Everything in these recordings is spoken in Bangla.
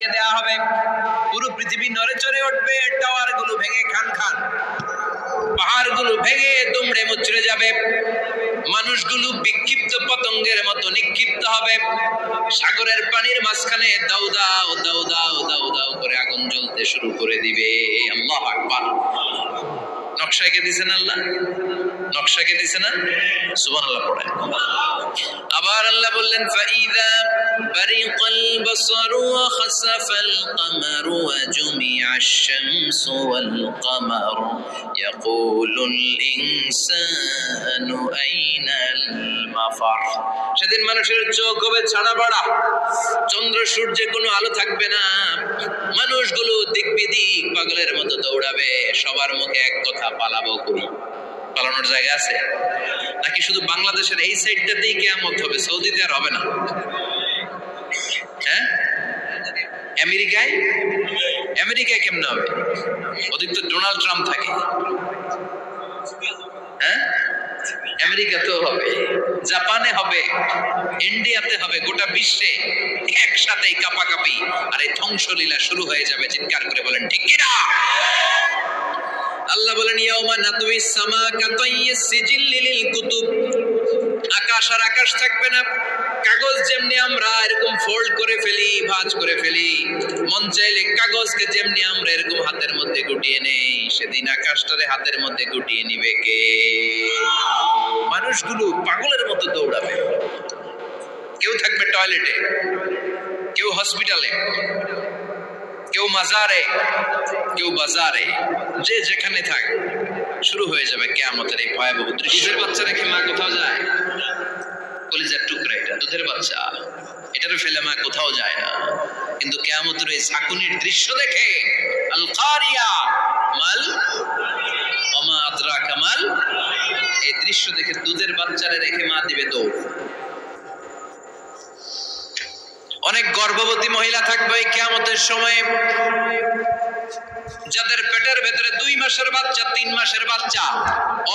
দেয়া হবে, পুরো পৃথিবী নড়ে চড়ে উঠবে, টাওয়ার গুলো ভেঙে খান খান, পাহাড় গুলো ভেঙে দুমড়ে মুচড়ে যাবে, মানুষগুলো বিক্ষিপ্ত পতঙ্গের মতো নিক্ষিপ্ত হবে, সাগরের পানির মাঝখানে দাউ দাউ দাউ দাউ দাউ দাউ করে আগুন জ্বলতে শুরু করে দিবে। আল্লাহু আকবার। নকশা এঁকে দিয়েছেন আল্লাহ, নকশা এঁকে দিয়েছেন না? সুবহানাল্লাহ পড়ে। আবার আল্লাহ বললেন ফাইদা বারিকাল বাসারু ওয়া খাসাফাল কামারু ওয়া জুমিআশ শামসু ওয়াল কামারু ইয়াকুলুল ইনসানু আইনাল মাফার। সেদিন মানুষের চোখ হবে ছানা বড়া, চন্দ্র সূর্যে কোনো আলো থাকবে না, মানুষগুলো দিক বিদিক পাগলের মতো দৌড়াবে, সবার মুখে এক কথা, পালাবো কই। পালানোর জায়গা আছে নাকি শুধু বাংলাদেশের এই সাইডটাতেই কিয়ামত হবে, সৌদিতে আর হবে না? হ্যাঁ, আমেরিকায় কেমনে হবে? ওদিক তো ডোনাল্ড ট্রাম্প থাকে। হ্যাঁ, আমেরিকাতেও হবে, জাপানে হবে, ইন্ডিয়াতে হবে, গোটা বিশ্বে একসাথেই কাপাকাপি আর এই ধ্বংসলীলা শুরু হয়ে যাবে। চিৎকার করে বলেন ঠিক কিনা? আল্লাহ বলেন ইয়াউমা নাতুইস সামা কাতাইয়িস সিজিল্লি লিল কুতুব। আকাশ আর আকাশ থাকবে না, কাগজ যেমনি আমরা এরকম ফোল্ড করে ফেলি, ভাঁজ করে ফেলি, মন চাইলে কাগজকে যেমনি আমরা এরকম হাতের মধ্যে গুটিয়ে নেই, সেদিন আকাশটারে হাতের মধ্যে গুটিয়ে নিবে কে? মানুষগুলো পাগলের মতো দৌড়াবে, কেউ থাকবে টয়লেটে, কেউ হসপিটালে, কেউ মাজারে, কেউ বাজারে, যে যেখানে থাক, শুরু হয়ে যাবে কিয়ামতের এই ভয়াবহ দৃশ্য। দুধের বাচ্চা রেখে মা কোথাও যায়? কলিজার টুকরা এটা, দুধের বাচ্চা, এটারে ফেলে মা কোথাও যায় না। কিন্তু কিয়ামতের এই ঝাঁকুনির দৃশ্য দেখে আল কারিয়া মাল ওয়া মা আদরাকা মাল, এই দৃশ্য দেখে দুধের বাচ্চারে রেখে মা দিবে দৌড়। অনেক গর্ভবতী মহিলা থাকবে কিয়ামতের সময়, যাদের পেটের ভেতরে 2 মাসের বাচ্চা, 3 মাসের বাচ্চা,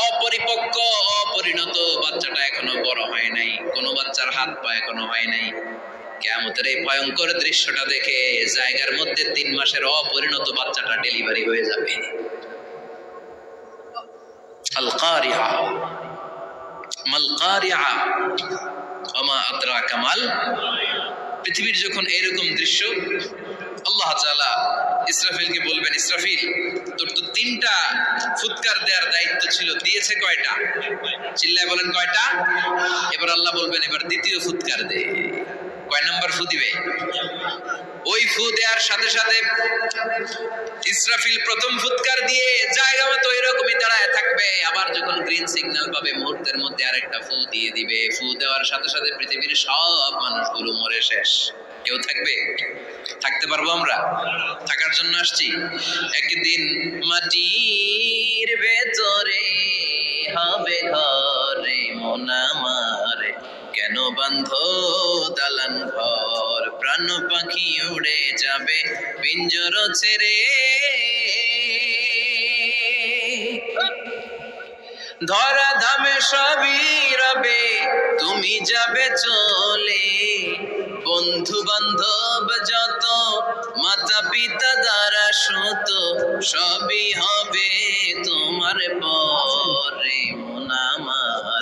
অপরিপক্ক অপরিণত, বাচ্চাটা এখনো বড় হয় নাই, কোনো বাচ্চার হাত পা এখনো হয় নাই। কিয়ামতের এই ভয়ঙ্কর দৃশ্যটা দেখে জায়গার মধ্যে 3 মাসের অপরিণত বাচ্চাটা ডেলিভারি হয়ে যাবে। আল কারিয়া মাল কারিয়া ওয়া মা আদরাকা মাল। পৃথিবীর যখন এরকম দৃশ্য, আল্লাহ তাআলা ইসরাফিলকে বলবেন, ইসরাফিল তোর তো 3টা ফুৎকার দেওয়ার দায়িত্ব ছিল, দিয়েছে কয়টা? চিল্লায় বলেন কয়টা? এবার আল্লাহ বলবেন এবার দ্বিতীয় ফুৎকার দে। কয় নাম্বার ফু দিবে? ওই ফু দেওয়ার সাথে সাথে ইসরাফিল প্রথম ফুৎকার দিয়ে জায়গা মতো এরকমই দাঁড়ায় থাকবে, আবার যখন গ্রিন সিগন্যাল পাবে মুহূর্তের মধ্যে আরেকটা ফু দিয়ে দিবে। ফু দেওয়ার সাথে সাথে পৃথিবীর সব মানুষগুলো মরে শেষ, কেউ থাকবে? থাকতে পারবো আমরা? থাকার জন্য আসছি। একদিন মাটির ভেতরে হবে ঘরে মন আমার, কেন বাঁধো দালান ঘর, প্রাণ পাখি উড়ে যাবে পিঞ্জর ছেড়ে, ধরা ধামে সবই রবে তুমি যাবে চলে, বন্ধু বান্ধব যত, মাতা পিতা দ্বারা সুত, সবই হবে তোমার পরে মন আমার,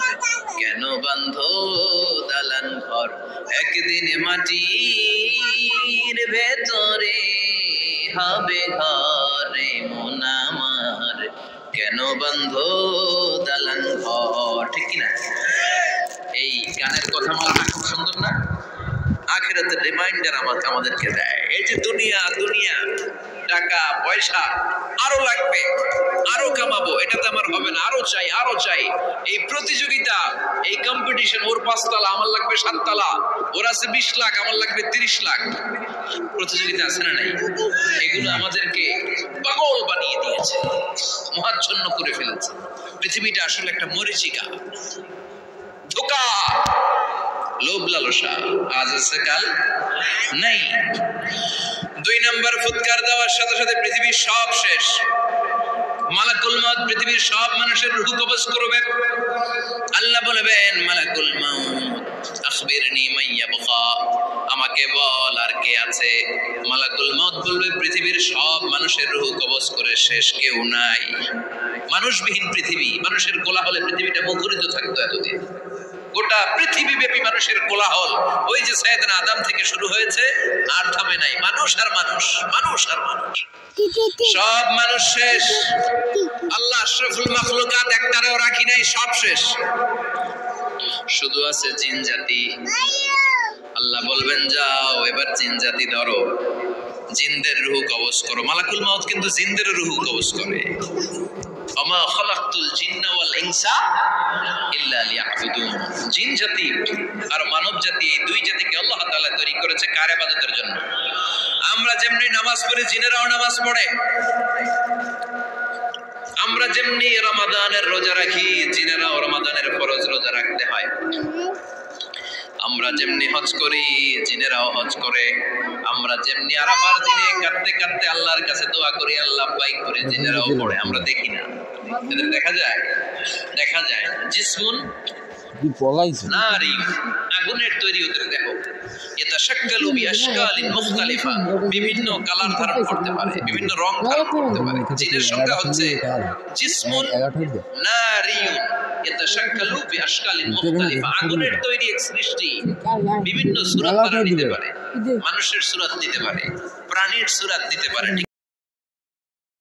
কেন বাঁধো দালান ঘর, একদিন মাটির ভেতরে হবে ঘরে মন আমার, কেন বাঁধো দালান ঘর। ঠিক কিনা? এই গানের কথা মালা খুব সুন্দর না? আখিরাতের রিমাইন্ডার আমাদেরকে দেয়। এই যে দুনিয়া দুনিয়া, টাকা পয়সা আরো লাগবে, আরো কামাবো, এটাতে আমার হবে না, আরো চাই আরো চাই। এই প্রতিযোগিতা, এই কম্পিটিশন, ওর 5 তলা আমার লাগবে 7 তলা, ওর আছে 20 লাখ আমার লাগবে 30 লাখ, প্রতিযোগিতা আছে না নাই? এগুলো আমাদেরকে পাগল বানিয়ে দিয়েছে, মহাচ্ছন্ন করে ফেলেছে। পৃথিবীটা আসলে একটা মরীচিকা, ধোঁকা, লোভ লালসা, আজ আছে কাল নাই। 2 নম্বর ফুৎকার দেওয়ার সাথে সাথে পৃথিবীর সব শেষ। মালাকুল মউত পৃথিবীর সব মানুষের রূহ কবজ করবে। আল্লাহ বলবেন মালাকুল মউত আখবিরনি মাইয়াবকা, আমাকে বল আর কে আছে। মালাকুল মউত বলবে পৃথিবীর সব মানুষের রূহ কবজ করে শেষ, কেউ নাই। মানুষবিহীন পৃথিবী, মানুষের কোলাহলে পৃথিবীটা মুখরিত থাকতো এতদিন। গোটা পৃথিবী ব্যাপী মানুষের কোলাহল, ওই যে সাইয়েদনা আদম থেকে শুরু হয়েছে, আর থামে নাই। মানুষ আর মানুষ, মানুষ আর মানুষ, সব মানুষ শেষ। আল্লাহ আশরাফুল মাখলুকাত একটারেও রাখি নাই, সব শেষ। শুধু আছে জিন জাতি। আল্লাহ বলবেন যাও এবার জিন জাতি ধরো, জিনদের রূহ কবজ করো। মালাকুল মউত কিন্তু জিনদের রূহ কবজ করে। ওমা খালাকতুল জিন্না ওয়াল ইনসা ইল্লা লিয়াবুদুন। জিন জাতি আর মানব জাতি, এই দুই জাতিকে আল্লাহ তাআলা তৈরি করেছে কার ইবাদতের জন্য। আমরা যেমনি নামাজ পড়ি, জিনেরাও নামাজ পড়ে। আমরা যেমনি রমাদানের রোজা রাখি, জিনেরাও রমাদানের ফরজ রোজা রাখতে হয়। আমরা যেমনি হজ করি, জিনেরাও হজ করে। আমরা যেমনি আরাফার দিনে কাঁদতে কাঁদতে আল্লাহর কাছে দোয়া করি, আল্লাহ বাইক করে, জিনেরাও পড়ে। আমরা দেখি না, এদের দেখা যায়? দেখা যায়। জিসমুন নারী, আগুনের তৈরি। ওদের দেখো ইয়াতাশাক্কালু বিআশকালিন মুখতালিফা, বিভিন্ন কালার ধারণ করতে পারে, বিভিন্ন রং ধারণ করতে পারে। জিনের সংখ্যা হচ্ছে জিসমুন নারিয়ুন ইয়াতাশাক্কালু বিআশকালিন মুখতালিফা, আগুনের তৈরি এক সৃষ্টি, বিভিন্ন সূরত তারা নিতে পারে। মানুষের সূরত নিতে পারে, প্রাণীর সূরত নিতে পারে।